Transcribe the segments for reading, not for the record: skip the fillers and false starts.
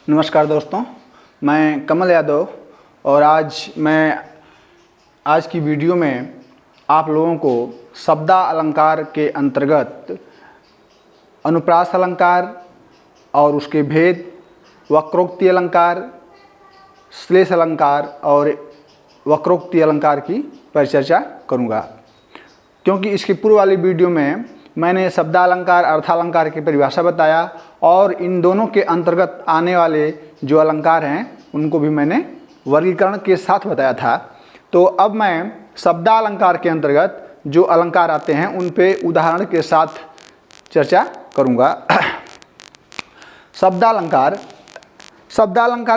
नमस्कार दोस्तों, मैं कमल यादव और आज की वीडियो में आप लोगों को शब्दालंकार के अंतर्गत अनुप्रास अलंकार और उसके भेद, वक्रोक्ति अलंकार, श्लेष अलंकार और वक्रोक्ति अलंकार की परिचर्चा करूंगा। क्योंकि इसकी पूर्व वाली वीडियो में मैंने शब्दालंकार, अर्थालंकार की परिभाषा बताया और इन दोनों के अंतर्गत आने वाले जो अलंकार हैं उनको भी मैंने वर्गीकरण के साथ बताया था। तो अब मैं शब्दालंकार के अंतर्गत जो अलंकार आते हैं उन पे उदाहरण के साथ चर्चा करूंगा। शब्दालंकार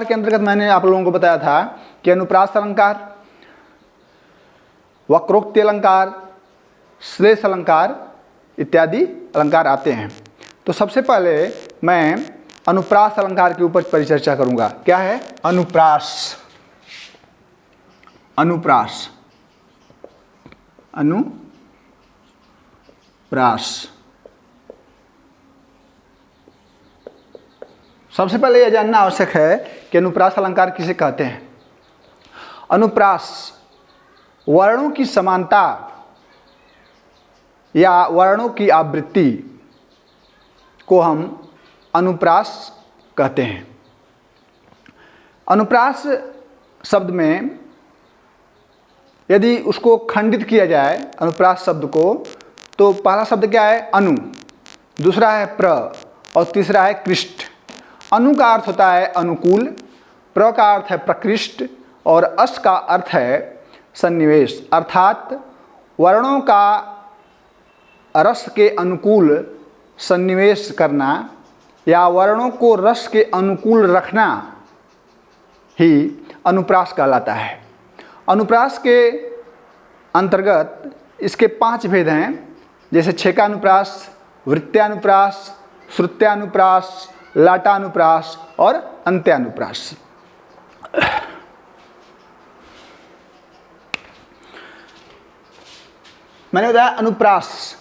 के अंतर्गत मैंने आप लोगों को बताया था कि अनुप्रास अलंकार, वक्रोक्ति अलंकार, श्लेष अलंकार इत्यादि अलंकार आते हैं। तो सबसे पहले मैं अनुप्रास अलंकार के ऊपर परिचर्चा करूंगा। क्या है अनुप्रास? सबसे पहले यह जानना आवश्यक है कि अनुप्रास अलंकार किसे कहते हैं। अनुप्रास वर्णों की समानता या वर्णों की आवृत्ति को हम अनुप्रास कहते हैं। अनुप्रास शब्द में यदि उसको खंडित किया जाए अनुप्रास शब्द को, तो पहला शब्द क्या है? अनु, दूसरा है प्र और तीसरा है कृष्ट। अनु का अर्थ होता है अनुकूल, प्र का अर्थ है प्रकृष्ट और अस का अर्थ है सन्निवेश, अर्थात वर्णों का रस के अनुकूल सन्निवेश करना या वर्णों को रस के अनुकूल रखना ही अनुप्रास कहलाता है। अनुप्रास के अंतर्गत इसके 5 भेद हैं, जैसे छेकानुप्रास, वृत्त्यानुप्रास, श्रुत्यानुप्रास, लाटानुप्रास और अंत्यानुप्रास। मैंने बताया अनुप्रास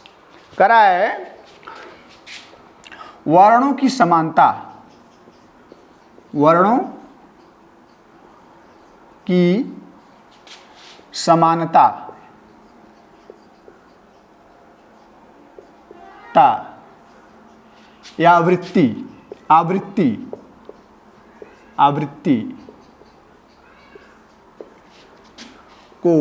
करा है वर्णों की समानता, वर्णों की समानता या आवृत्ति को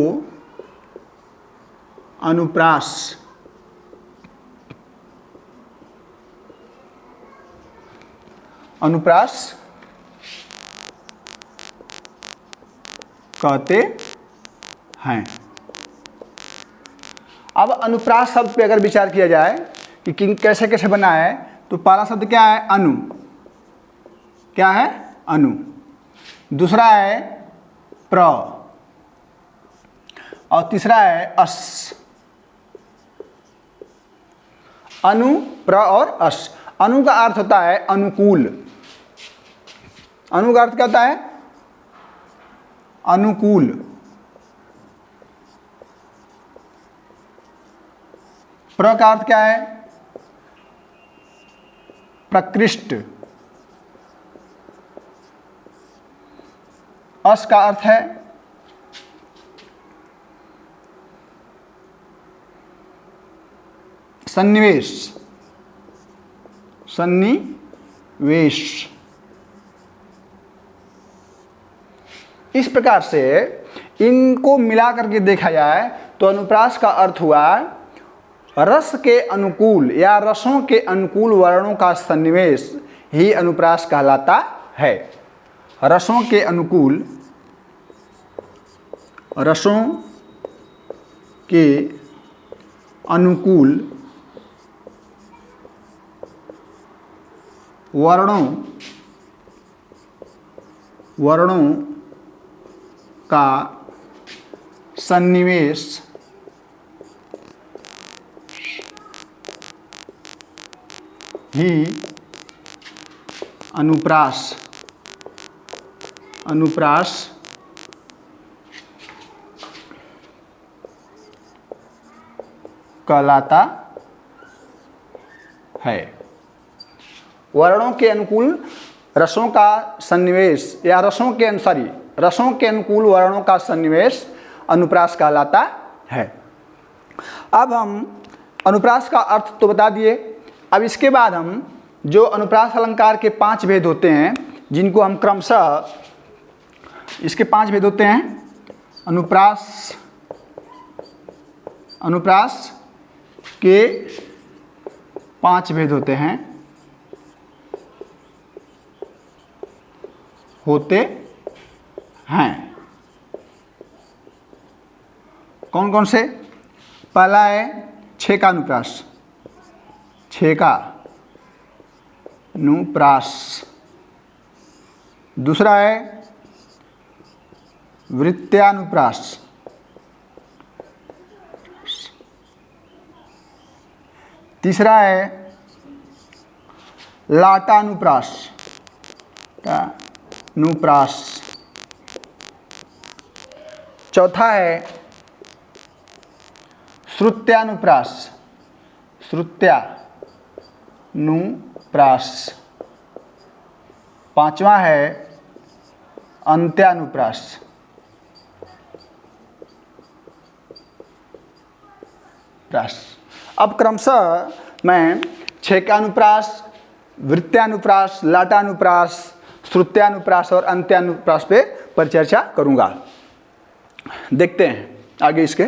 अनुप्रास कहते हैं। अब अनुप्रास शब्द पे अगर विचार किया जाए कि कैसे कैसे बना है, तो पहला शब्द क्या है? अनु। क्या है? अनु। दूसरा है प्र और तीसरा है अस। अनु, प्र और अस। अनु का अर्थ होता है अनुकूल। अनु का अर्थ क्या होता है? अनुकूल। प्र का अर्थ क्या है? प्रकृष्ट। अस का अर्थ है सन्निवेश। इस प्रकार से इनको मिला करके देखा जाए तो अनुप्रास का अर्थ हुआ रस के अनुकूल या रसों के अनुकूल वर्णों का सन्निवेश ही अनुप्रास कहलाता है। रसों के अनुकूल, रसों के अनुकूल वर्णों का सन्निवेश ही अनुप्रास कहलाता है। वर्णों के अनुकूल रसों का सन्निवेश या रसों के अनुसारी रसों के अनुकूल वर्णों का सन्निवेश अनुप्रास कहलाता है। अब हम अनुप्रास का अर्थ तो बता दिए। अब इसके बाद हम जो अनुप्रास अलंकार के 5 भेद होते हैं, जिनको हम क्रमशः, इसके 5 भेद होते हैं। अनुप्रास के 5 भेद होते हैं, कौन कौन से? पहला है छेकानुप्रास, दूसरा है वृत्त्यानुप्रास, तीसरा है लाटानुप्रास, चौथा है श्रुत्यानुप्रास, पांचवा है अंत्यानुप्रास। अब क्रमशः मैं छेकानुप्रास, वृत्त्यानुप्रास, लाटानुप्रास, श्रुत्यानुप्रास और अंत्यानुप्रास पे परिचर्चा करूंगा। देखते हैं आगे इसके।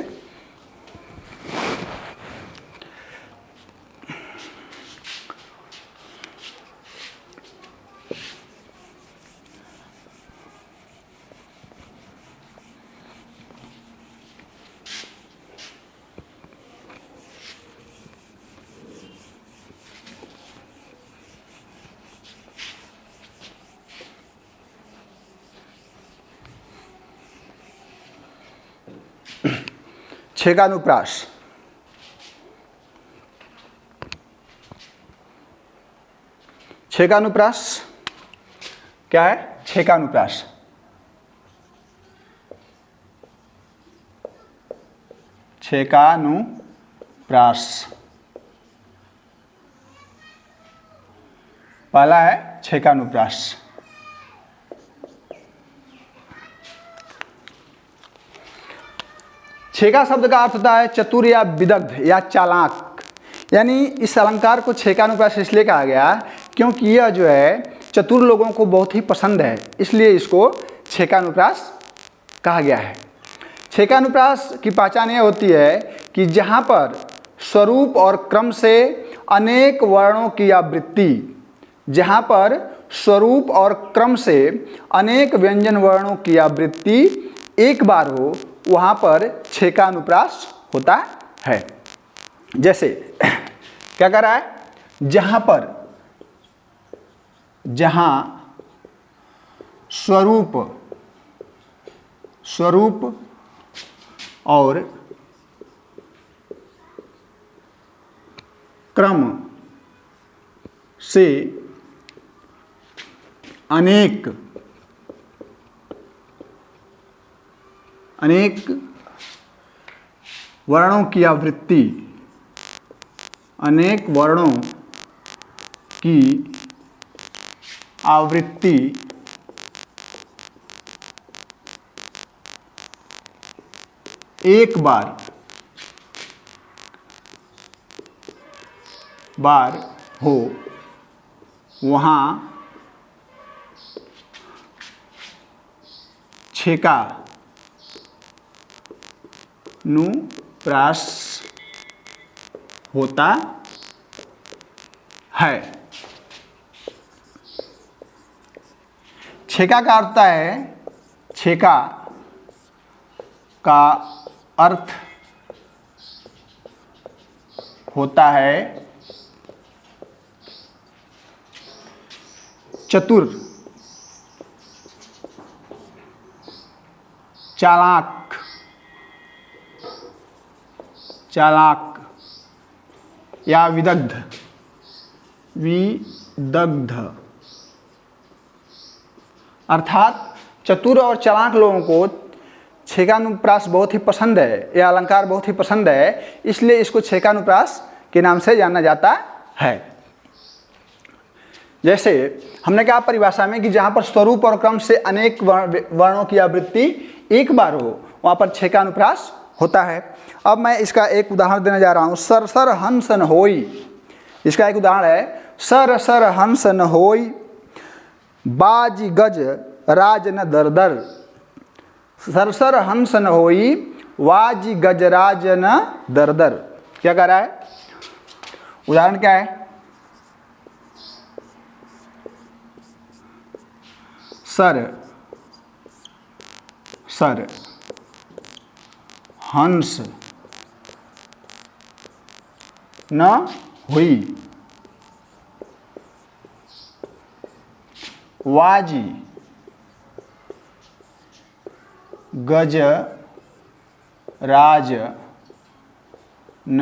छेकानुप्रास। क्या है? छेकानुप्रास पहला है छेकानुप्रास। छेका शब्द का अर्थ होता है चतुर या विदग्ध या चालाक। यानी इस अलंकार को छेकानुप्रास इसलिए कहा गया क्योंकि यह जो है चतुर लोगों को बहुत ही पसंद है, इसलिए इसको छेकानुप्रास कहा गया है। छेकानुप्रास की पहचान यह होती है कि जहाँ पर स्वरूप और क्रम से अनेक वर्णों की आवृत्ति, जहाँ पर स्वरूप और क्रम से अनेक व्यंजन वर्णों की आवृत्ति एक बार हो, वहाँ पर छेकानुप्रास होता है। जैसे क्या कर रहा है? जहाँ स्वरूप और क्रम से अनेक वर्णों की आवृत्ति, एक बार हो, वहाँ छेकानुप्रास होता है। छेका का अर्थ है, छेका का अर्थ होता है चतुर, चालाक या विदग्ध। अर्थात चतुर और चालाक लोगों को छेकानुप्रास बहुत ही पसंद है, यह अलंकार बहुत ही पसंद है, इसलिए इसको छेकानुप्रास के नाम से जाना जाता है। जैसे हमने कहा परिभाषा में कि जहाँ पर स्वरूप और क्रम से अनेक वर्णों की आवृत्ति एक बार हो वहाँ पर 6 का अनुप्रास होता है। अब मैं इसका एक उदाहरण देने जा रहा हूँ। सर सर हंस न होई, इसका एक उदाहरण है। सर सर हंस न होई, बाज गज राज न दर दर। सर सर हंस न होई, वाज गजराज न दर दर। क्या कह रहा है? उदाहरण क्या है? सर सर हंस न हुई, वाजी गज राज न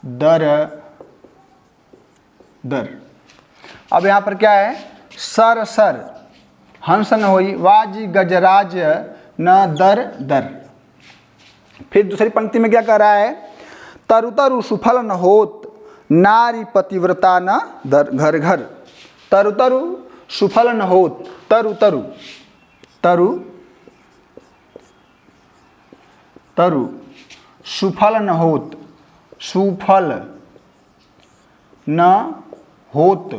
दर दर। अब यहाँ पर क्या है? सर सर हंस न होई, वाजी गजराज न दर दर। फिर दूसरी पंक्ति में क्या कह रहा है? तरु तरु सुफल न होत, नारी पतिव्रता न दर घर घर। तरु तरु सुफल न होत, तरु तरु तरु तरु सुफल न होत, सुफल न होत,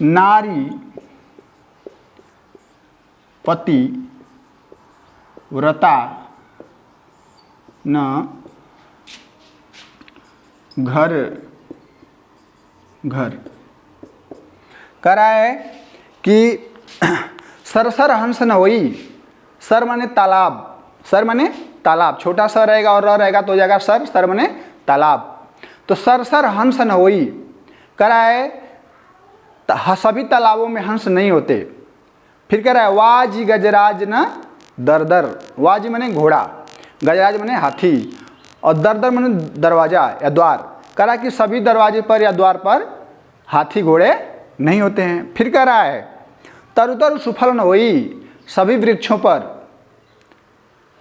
नारी पति व्रता न घर घर। कह रहा है कि सरसर हंस न होई। सर माने तालाब, सर माने तालाब, छोटा सर रहेगा और र रहेगा तो हो जाएगा सर, सर माने तालाब। तो सरसर हंस न होई, कह रहा है सभी तालाबों में हंस नहीं होते। फिर कह रहा है वाजी गजराज न दर दर। वाजी माने घोड़ा, गजराज माने हाथी और दर दर माने दरवाजा या द्वार। कह रहा है कि सभी दरवाजे पर या द्वार पर हाथी घोड़े नहीं होते हैं। फिर कह रहा है तरु तरु सुफल न होई, सभी वृक्षों पर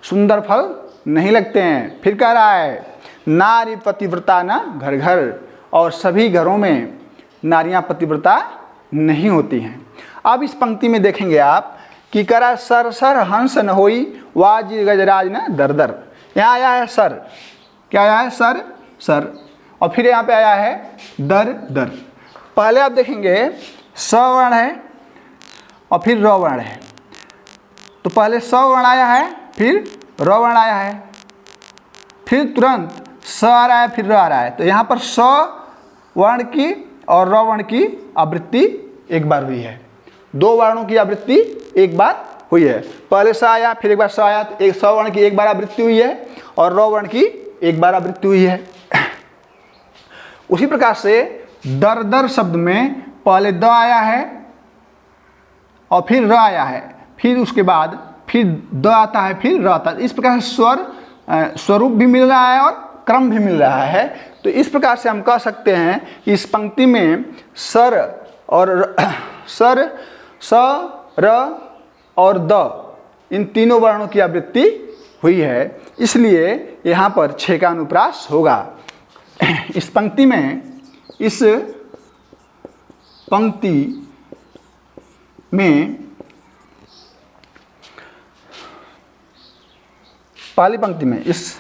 सुंदर फल नहीं लगते हैं। फिर कह रहा है नारी पतिव्रता न घर घर, और सभी घरों में नारियां पतिव्रता नहीं होती हैं। अब इस पंक्ति में देखेंगे आप कि कह रहा है सर सर हंस न होई, वाज गजराज न दर दर। यहाँ आया है सर, क्या आया है? सर सर, और फिर यहाँ पे आया है दर दर। पहले आप देखेंगे स वर्ण है और फिर र वर्ण है। तो पहले स वर्ण आया है, फिर र वर्ण आया है, फिर तुरंत स आ रहा है, फिर र आ रहा है। तो यहाँ पर स वर्ण की और र वर्ण की आवृत्ति एक बार हुई है। दो वर्णों की आवृत्ति एक बार हुई है। पहले स आया, फिर एक बार स आया, तो एक स वर्ण की एक बार आवृत्ति हुई है और र वर्ण की एक बार आवृत्ति हुई है। उसी प्रकार से दर दर शब्द में पहले द आया है और फिर र आया है, फिर उसके बाद फिर द आता है, फिर र आता है। इस प्रकार से स्वरूप भी मिल रहा है और क्रम भी मिल रहा है। तो इस प्रकार से हम कह सकते हैं कि इस पंक्ति में सर और सर, स, र और द, इन तीनों वर्णों की आवृत्ति हुई है, इसलिए यहाँ पर 6 का अनुप्रास होगा। इस पंक्ति में पहली पंक्ति में इस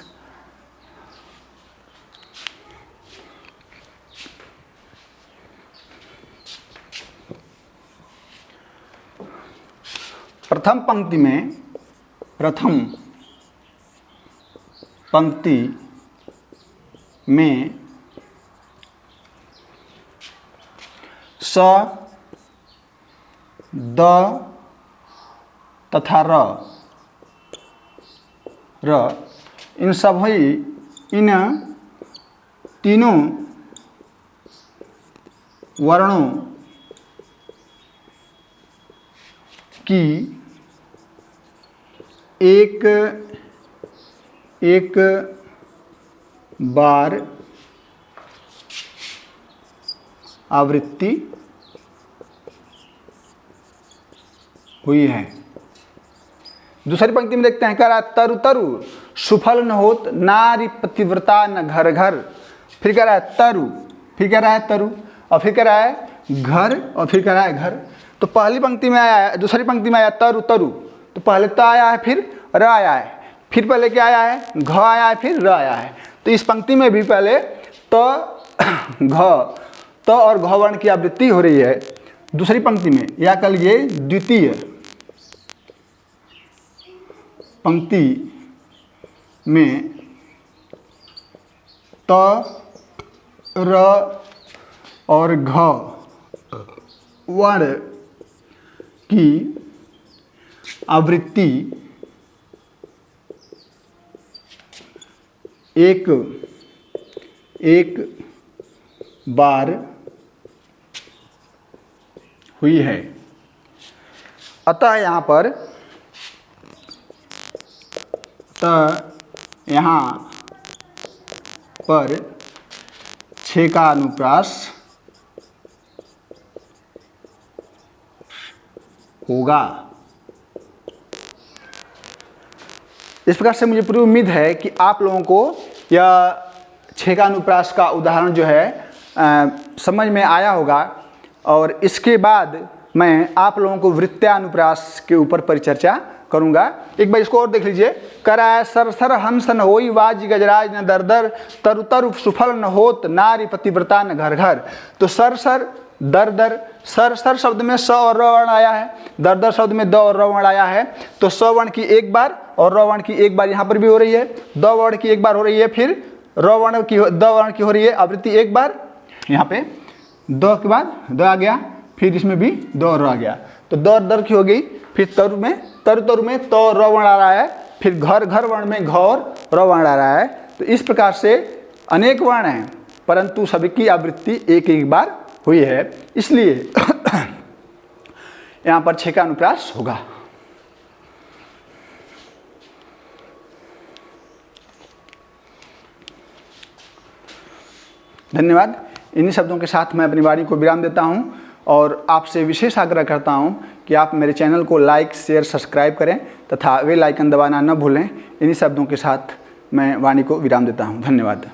प्रथम पंक्ति में स, द तथा र इन सभी इन तीनों वर्णों की एक बार आवृत्ति हुई है। दूसरी पंक्ति में देखते हैं, कह रहा है तरु तरु सुफल न होत, नारी पतिव्रता न घर घर। फिर कह रहा है तरु फिर कह रहा है तरु, और फिर कह रहा है घर, और फिर कह रहा है घर। तो पहली पंक्ति में आया है, दूसरी पंक्ति में आया तरु तरु, तो पहले त आया है, फिर र आया है, फिर पहले क्या आया है, घ आया है, फिर र आया है। तो इस पंक्ति में भी पहले त घ, त और घ वर्ण की आवृत्ति हो रही है। दूसरी पंक्ति में, या कह लीजिए द्वितीय पंक्ति में त, र और घ वर्ण की आवृत्ति एक बार हुई है। अतः यहाँ पर छः का अनुप्रास होगा। इस प्रकार से मुझे पूरी उम्मीद है कि आप लोगों को यह छः का अनुप्रास का उदाहरण जो है समझ में आया होगा। और इसके बाद मैं आप लोगों को वृत्त्यानुप्रास के ऊपर परिचर्चा करूंगा। एक बार इसको और देख लीजिए। कराय सरसर हंस न होई वाज गजराज न दर दर, तरु तरु सुफल न होत नारी पतिव्रता न घर घर। तो सरसर दर दर, सरसर शब्द में स और र वर्ण आया है, दर दर शब्द में द और र वर्ण आया है। तो स वर्ण की एक बार और र वर्ण की एक बार यहाँ पर भी हो रही है, द वर्ण की एक बार हो रही है, फिर र वर्ण की द वर्ण की हो रही है आवृत्ति एक बार। यहाँ पे द के बाद द आ गया, फिर इसमें भी द और र आ गया, तो द दर की हो गई। फिर तरु में तरु में त र वर्ण आ रहा है, फिर घर घर वर्ण में घ और र वर्ण आ रहा है। तो इस प्रकार से अनेक वर्ण हैं, परंतु सभी की आवृत्ति एक एक बार हुई है, इसलिए यहाँ पर छः का अनुप्रास होगा। धन्यवाद। इन्हीं शब्दों के साथ मैं अपनी वाणी को विराम देता हूँ और आपसे विशेष आग्रह करता हूँ कि आप मेरे चैनल को लाइक शेयर सब्सक्राइब करें तथा बेल आइकन दबाना न भूलें। इन्हीं शब्दों के साथ मैं वाणी को विराम देता हूँ। धन्यवाद।